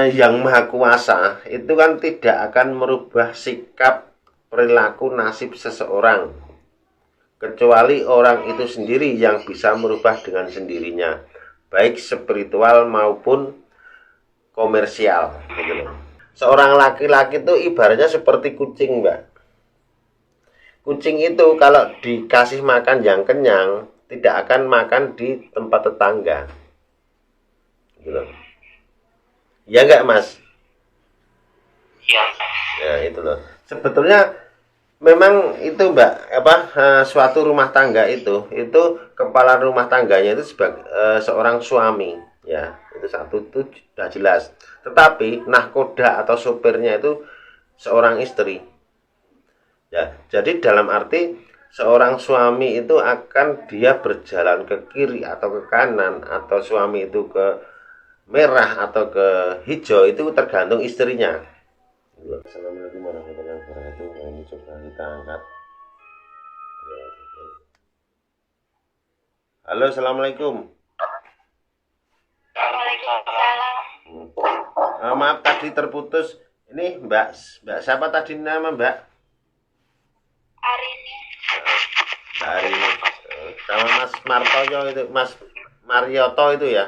Yang Maha Kuasa itu kan tidak akan merubah sikap, perilaku, nasib seseorang, kecuali orang itu sendiri yang bisa merubah dengan sendirinya, baik spiritual maupun komersial gitu loh. Seorang laki-laki itu ibaratnya seperti kucing, Mbak. Kucing itu kalau dikasih makan yang kenyang tidak akan makan di tempat tetangga gitu loh. Ya enggak, Mas? Iya. Ya itu loh. Sebetulnya memang itu, Mbak, suatu rumah tangga itu kepala rumah tangganya itu sebagai seorang suami, ya. Itu satu, itu sudah jelas. Tetapi nahkoda atau sopirnya itu seorang istri. Ya, jadi dalam arti seorang suami itu akan dia berjalan ke kiri atau ke kanan, atau suami itu ke merah atau ke hijau, itu tergantung istrinya. Assalamualaikum warahmatullahi wabarakatuh. Nah, ini coba kita angkat. Halo, assalamualaikum. Waalaikumsalam. Maaf tadi terputus. Ini Mbak siapa tadi nama Mbak? Arini. Mbak Arini. Sama Mas Martoyo itu, Mas Marioto itu ya?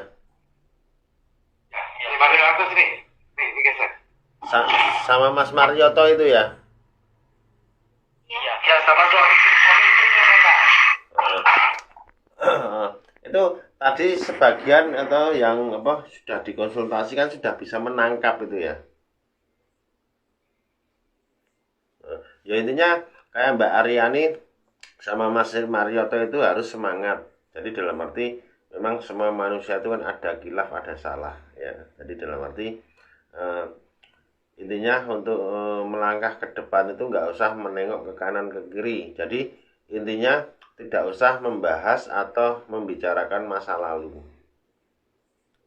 Ini pakai atas nih. Nih geser. Sama Mas Marioto itu ya? Iya. Ya sama suami Itu tadi sebagian atau yang sudah dikonsultasikan sudah bisa menangkap itu ya? Ya intinya kayak Mbak Aryani sama Mas Marioto itu harus semangat. Jadi dalam arti memang semua manusia itu kan ada khilaf, ada salah ya. Jadi dalam arti intinya untuk melangkah ke depan itu nggak usah menengok ke kanan ke kiri. Jadi intinya tidak usah membahas atau membicarakan masa lalu.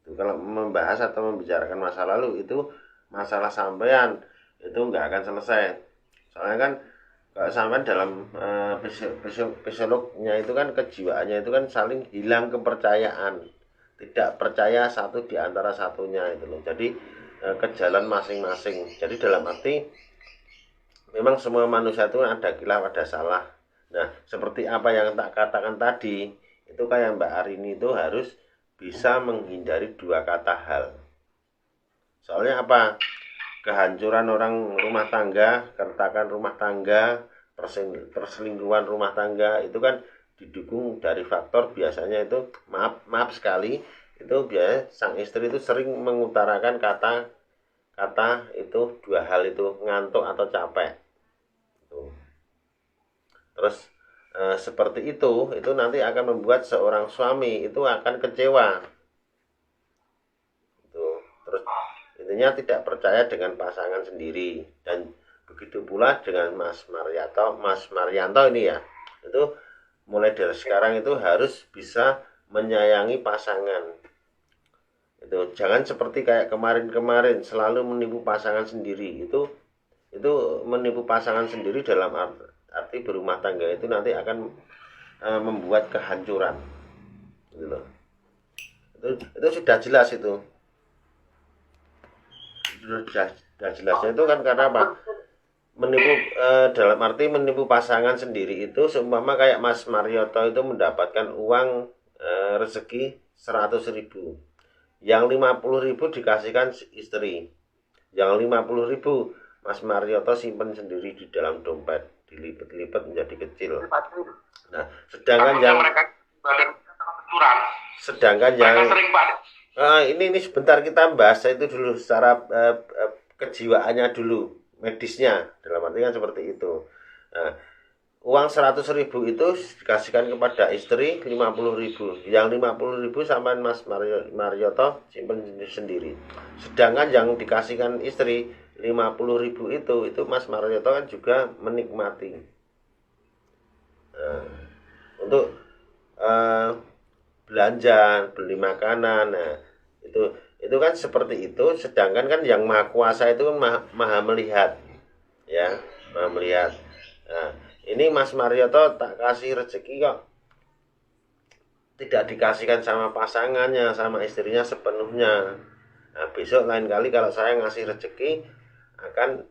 Kalau membahas atau membicarakan masa lalu itu masalah sampean itu nggak akan selesai. Soalnya kan kalau sampean dalam psikolognya itu kan, kejiwaannya itu kan saling hilang kepercayaan, tidak percaya satu di antara satunya itu loh. Jadi ke jalan masing-masing. Jadi dalam arti memang semua manusia itu ada khilaf, ada salah. Nah, seperti apa yang tak katakan tadi, itu kayak Mbak Arini itu harus bisa menghindari dua kata hal. Soalnya apa? Kehancuran orang rumah tangga, keretakan rumah tangga, perselingkuhan rumah tangga itu kan didukung dari faktor biasanya itu maaf sekali, itu biasanya sang istri itu sering mengutarakan kata itu, dua hal itu, ngantuk atau capek. Terus seperti itu nanti akan membuat seorang suami itu akan kecewa. Terus intinya tidak percaya dengan pasangan sendiri, dan begitu pula dengan Mas Marianto ini ya. Itu mulai dari sekarang itu harus bisa menyayangi pasangan. Itu jangan seperti kayak kemarin-kemarin selalu menipu pasangan sendiri. Itu menipu pasangan sendiri dalam arti berumah tangga itu nanti akan membuat kehancuran gitu loh. Itu sudah jelas itu. Sudah jelasnya itu kan karena apa? Menipu dalam arti menipu pasangan sendiri itu seumpama kayak Mas Marioto itu mendapatkan uang rezeki 100.000. Yang 50.000 dikasihkan istri. Yang 50.000 Mas Marioto simpen sendiri di dalam dompet, dilipat-lipat menjadi kecil. Nah, sedangkan yang ini sebentar kita bahas itu dulu secara kejiwaannya dulu, medisnya, dalam arti kan seperti itu. Nah, uang 100.000 itu dikasihkan kepada istri 50.000. Yang 50.000 sampai Mas Marioto simpen sendiri. Sedangkan yang dikasihkan istri 50.000 itu Mas Marioto kan juga menikmati untuk belanja, beli makanan. Nah, itu kan seperti itu. Sedangkan kan yang Maha Kuasa itu kan maha melihat, ya, maha melihat. Nah, ini Mas Marioto tak kasih rezeki kok tidak dikasihkan sama pasangannya, sama istrinya sepenuhnya. Nah, besok lain kali kalau saya ngasih rezeki akan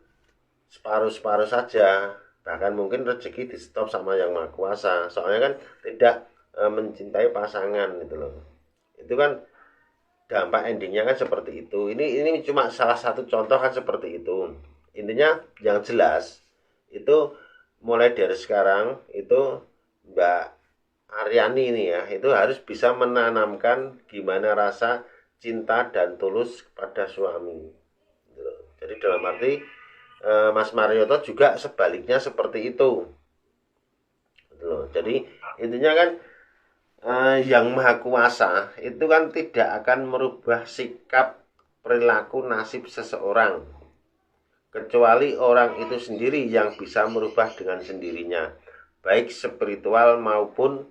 separuh-separuh saja, bahkan mungkin rezeki di stop sama yang maha kuasa, soalnya kan tidak mencintai pasangan gitu loh. Itu kan dampak endingnya kan seperti itu. Ini cuma salah satu contoh kan seperti itu. Intinya yang jelas itu mulai dari sekarang itu Mbak Aryani ini ya, itu harus bisa menanamkan gimana rasa cinta dan tulus kepada suami. Jadi dalam arti Mas Marioto juga sebaliknya seperti itu. Jadi intinya kan yang maha kuasa itu kan tidak akan merubah sikap, perilaku, nasib seseorang, kecuali orang itu sendiri yang bisa merubah dengan sendirinya, baik spiritual maupun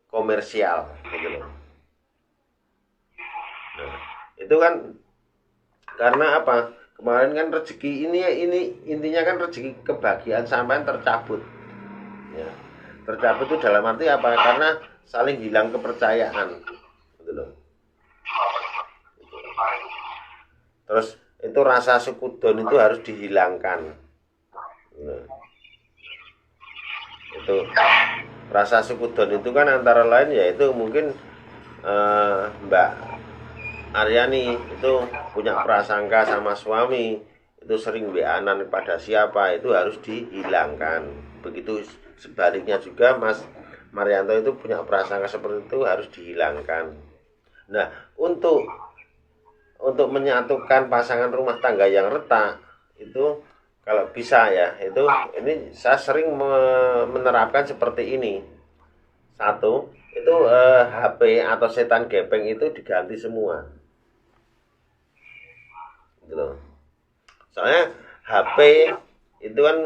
komersial gitu loh. Nah, itu kan karena apa? Kemarin kan rezeki ini intinya kan rezeki kebahagiaan sampai tercabut. Ya. Tercabut itu dalam arti apa? Karena saling hilang kepercayaan. Gitu loh. Terus itu rasa sukudon itu harus dihilangkan. Nah, itu rasa sukudon itu kan antara lain yaitu mungkin Mbak Aryani itu punya prasangka sama suami, itu sering WA-an pada siapa, itu harus dihilangkan. Begitu sebaliknya juga Mas Marianto itu punya prasangka seperti itu harus dihilangkan. Nah, untuk menyatukan pasangan rumah tangga yang retak itu kalau bisa ya, ini saya sering menerapkan seperti ini. Satu, itu HP atau setan gepeng itu diganti semua. Gitu. Soalnya HP itu kan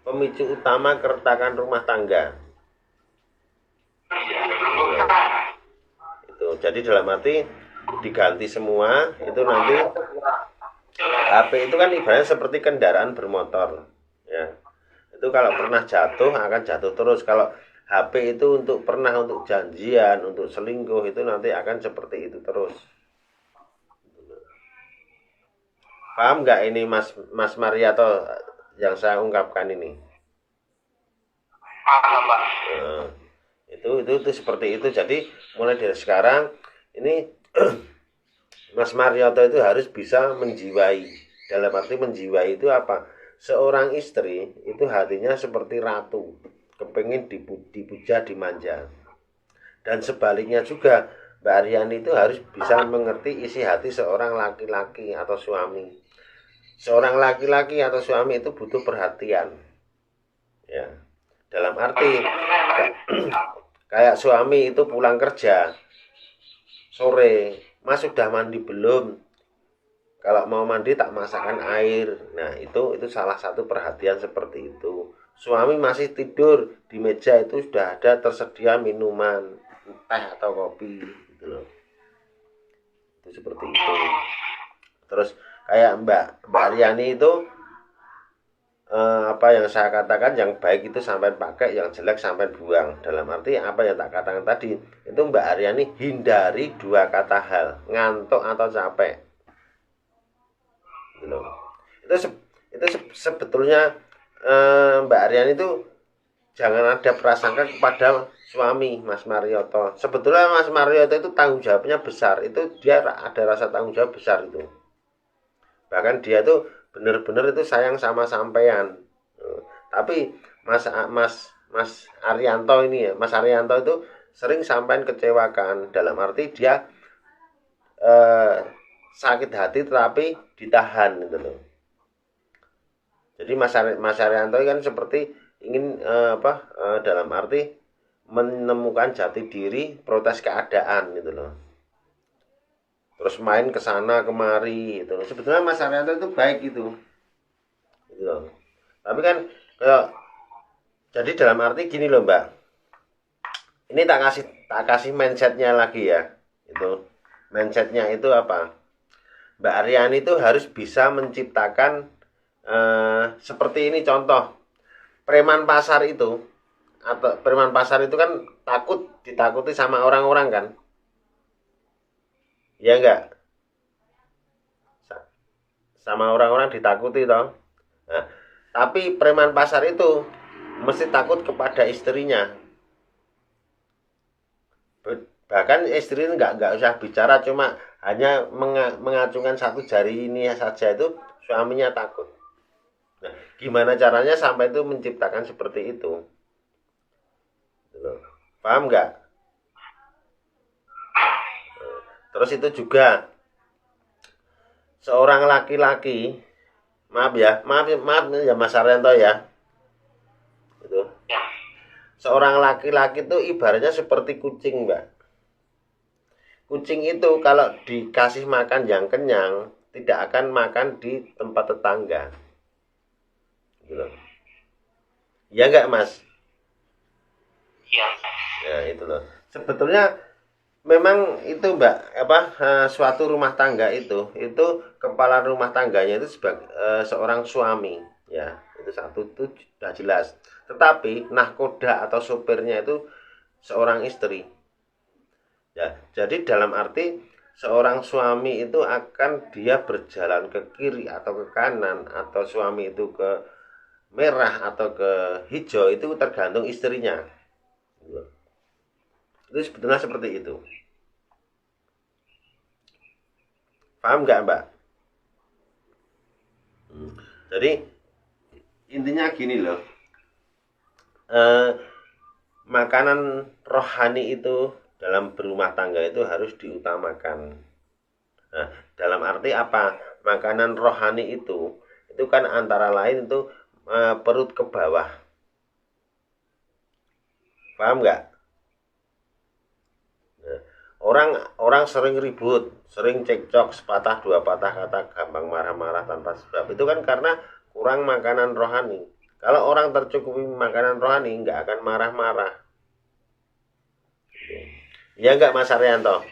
pemicu utama keretakan rumah tangga. Itu jadi dalam arti diganti semua itu nanti HP itu kan ibaratnya seperti kendaraan bermotor ya. Itu kalau pernah jatuh akan jatuh terus. Kalau HP itu untuk janjian, untuk selingkuh itu nanti akan seperti itu terus. Paham nggak ini Mas Mariato yang saya ungkapkan ini? Paham, Pak. Nah, itu seperti itu. Jadi mulai dari sekarang ini Mas Mariato itu harus bisa menjiwai. Dalam arti menjiwai itu apa? Seorang istri itu hatinya seperti ratu, kepingin dipuja, dimanja. Dan sebaliknya juga Mbak Aryani itu harus bisa mengerti isi hati seorang laki-laki atau suami. Seorang laki-laki atau suami itu butuh perhatian. Ya. Dalam arti kayak suami itu pulang kerja sore, Mas sudah mandi belum? Kalau mau mandi tak masakkan air. Nah, itu salah satu perhatian seperti itu. Suami masih tidur, di meja itu sudah ada tersedia minuman, teh atau kopi gitu loh. Itu seperti itu. Terus kayak Mbak Aryani itu apa yang saya katakan, yang baik itu sampai pakai, yang jelek sampai buang. Dalam arti apa yang tak katakan tadi, itu Mbak Aryani hindari dua kata hal, ngantuk atau capek. Gitu. Itu sebetulnya Mbak Aryani itu jangan ada prasangka kepada suami Mas Marioto. Sebetulnya Mas Marioto itu tanggung jawabnya besar, itu dia ada rasa tanggung jawab besar itu. Bahkan dia tuh bener-bener itu sayang sama sampean. Tapi Mas Arianto ini ya, Mas Arianto itu sering sampean kecewakan. Dalam arti dia sakit hati tetapi ditahan gitu loh. Jadi Mas Arianto kan seperti ingin dalam arti menemukan jati diri, protes keadaan gitu loh. Terus main ke sana kemari gitu. Sebetulnya Mas Arianto itu baik gitu loh. Tapi kan jadi dalam arti gini loh Mbak. Ini tak kasih mindsetnya lagi ya. Itu mindsetnya itu apa? Mbak Aryani itu harus bisa menciptakan seperti ini contoh. Preman pasar itu kan ditakuti sama orang-orang kan? Ya enggak? sama orang-orang ditakuti toh. Nah, tapi preman pasar itu mesti takut kepada istrinya. Bahkan istri nggak usah bicara, cuma hanya mengacungkan satu jari ini saja itu suaminya takut. Nah, gimana caranya sampai itu menciptakan seperti itu? Paham nggak? Terus itu juga seorang laki-laki, maaf ya Mas Arianto ya, itu Ya. seorang laki-laki itu ibaratnya seperti kucing, Mbak. Kucing itu kalau dikasih makan yang kenyang tidak akan makan di tempat tetangga, gitu. Ya nggak, Mas? Iya. Ya itu loh. Sebetulnya memang itu, Mbak, suatu rumah tangga itu kepala rumah tangganya itu sebagai seorang suami, ya. Itu satu, itu sudah jelas. Tetapi nahkoda atau sopirnya itu seorang istri. Ya, jadi dalam arti seorang suami itu akan dia berjalan ke kiri atau ke kanan, atau suami itu ke merah atau ke hijau, itu tergantung istrinya. Itu sebetulnya seperti itu. Paham nggak, Mbak? Jadi intinya gini loh, makanan rohani itu dalam berumah tangga itu harus diutamakan. Nah, dalam arti apa? Makanan rohani itu kan antara lain itu perut ke bawah. Paham nggak? Nah, orang sering ribut, sering cekcok, sepatah dua patah kata, gampang marah-marah tanpa sebab. Itu kan karena kurang makanan rohani. Kalau orang tercukupi makanan rohani, nggak akan marah-marah. Ya nggak, Mas Arianto?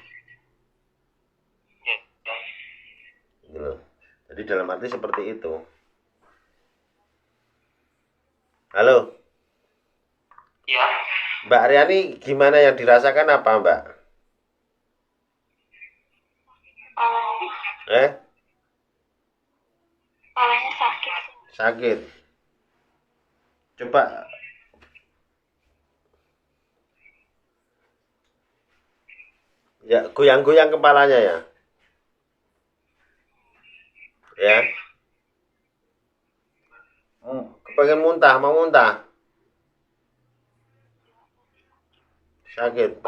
Gitu. Jadi dalam arti seperti itu. Halo, Iya. Mbak Aryani, gimana yang dirasakan apa, Mbak? Kepalanya sakit. Sakit. Coba ya goyang-goyang kepalanya ya. Ya. Kepengen muntah, mau muntah. Sakit.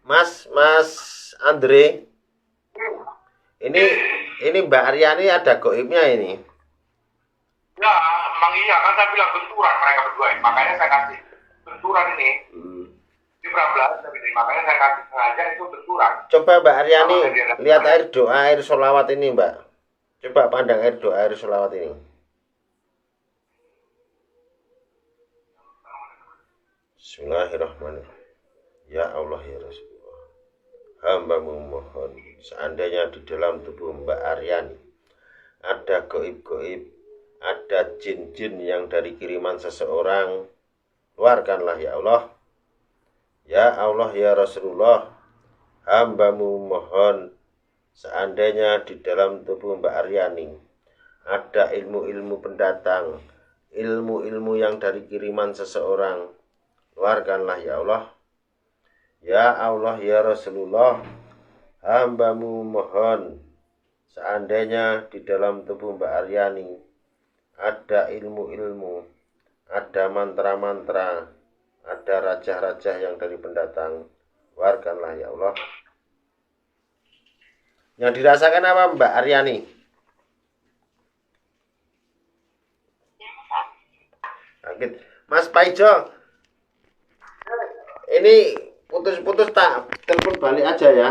Mas Andre, ini Mbak Aryani ada goibnya ini. Ya, emang iya kan saya bilang benturan mereka berdua ini. Makanya saya kasih benturan ini. Ini berat tapi makanya saya kasih sengaja itu benturan. Coba Mbak Aryani lihat air doa, air sholawat ini, Mbak. Coba pandang air doa, air sholawat ini. Bismillahirrahmanirrahim. Ya Allah ya Rasulullah, hamba-Mu mohon, seandainya di dalam tubuh Mbak Aryani ada goib-goib, ada jin-jin yang dari kiriman seseorang, keluarkanlah ya Allah. Ya Allah ya Rasulullah, hamba-Mu mohon, seandainya di dalam tubuh Mbak Aryani ada ilmu-ilmu pendatang, ilmu-ilmu yang dari kiriman seseorang, keluarkanlah ya Allah. Ya Allah ya Rasulullah, hamba-Mu mohon, seandainya di dalam tubuh Mbak Aryani ada ilmu-ilmu, ada mantra-mantra, ada raja-raja yang dari pendatang, keluarkanlah ya Allah. Yang dirasakan apa, Mbak Aryani? Sakit. Mas Paijo, ini putus-putus tak, telepon balik aja ya.